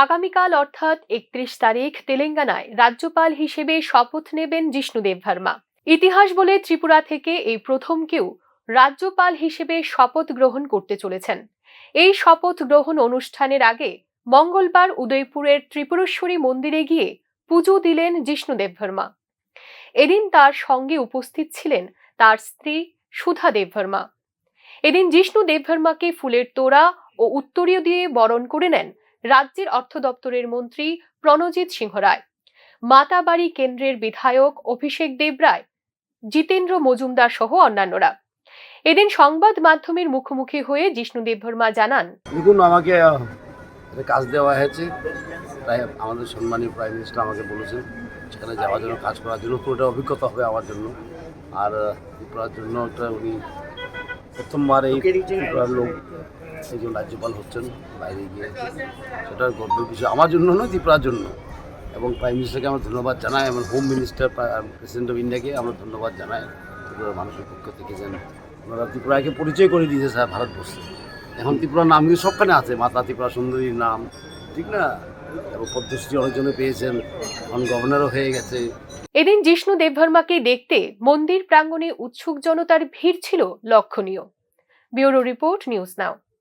আগামীকাল অর্থাৎ ৩১ তারিখ তেলেঙ্গানায় রাজ্যপাল হিসেবে শপথ নেবেন জিষ্ণু দেববর্মা। ইতিহাস বলে ত্রিপুরা থেকে এই প্রথম কেউ রাজ্যপাল হিসেবে শপথ গ্রহণ করতে চলেছেন। এই শপথ গ্রহণ অনুষ্ঠানের আগে মঙ্গলবার উদয়পুরের ত্রিপুরেশ্বরী মন্দিরে গিয়ে পুজো দিলেন জিষ্ণু দেববর্মা। এদিন তার সঙ্গে উপস্থিত ছিলেন তার স্ত্রী সুধা দেববর্মা। এদিন জিষ্ণু দেববর্মাকে ফুলের তোড়া ও উত্তরীয় দিয়ে বরণ করে নেন রাজ্যের অর্থ দপ্তরের মন্ত্রী প্রণজিৎ সিংহ রায়, মাতাবাড়ি কেন্দ্রের বিধায়ক অভিষেক দেবরায়, জিতেন্দ্র মজুমদার সহ অন্যান্যরা। এদিন সংবাদ মাধ্যমের মুখোমুখি হয়ে জিষ্ণু দেববর্মা জানান, দেখুন, আমাকে কাজ দেওয়া হয়েছে, তাই আমাদের সম্মানীয় প্রাইম মিনিস্টার আমাকে বলেছেন সেখানে যাওয়ার জন্য, কাজ করার জন্য। পুরোটা অভিজ্ঞতা হবে আমার জন্য। আর ত্রিপুরার জন্য একটা উনি প্রথমবার এই ত্রিপুরার লোক একজন রাজ্যপাল হচ্ছেন বাইরে গিয়ে, সেটা গর্বের বিষয় আমার জন্য নয়, ত্রিপুরার জন্য। এবং প্রাইম মিনিস্টারকে আমরা ধন্যবাদ জানাই, এবং হোম মিনিস্টার, প্রেসিডেন্ট অফ ইন্ডিয়াকে আমরা ধন্যবাদ জানাই ত্রিপুরার মানুষের পক্ষ থেকে। যেন ওনারা ত্রিপুরাকে পরিচয় করে দিয়েছে স্যার ভারতবর্ষে। এখন ত্রিপুরার নাম কিন্তু সবখানে আছে, মাতা ত্রিপুরা সুন্দরীর নাম, ঠিক না? এবং পদ্মশ্রী অনেকজনে পেয়েছেন, এখন গভর্নরও হয়ে গেছে। এদিন জিষ্ণু দেববর্মাকে দেখতে মন্দির প্রাঙ্গণে উৎসুক জনতার ভিড় ছিল লক্ষণীয়। Bureau report, news now.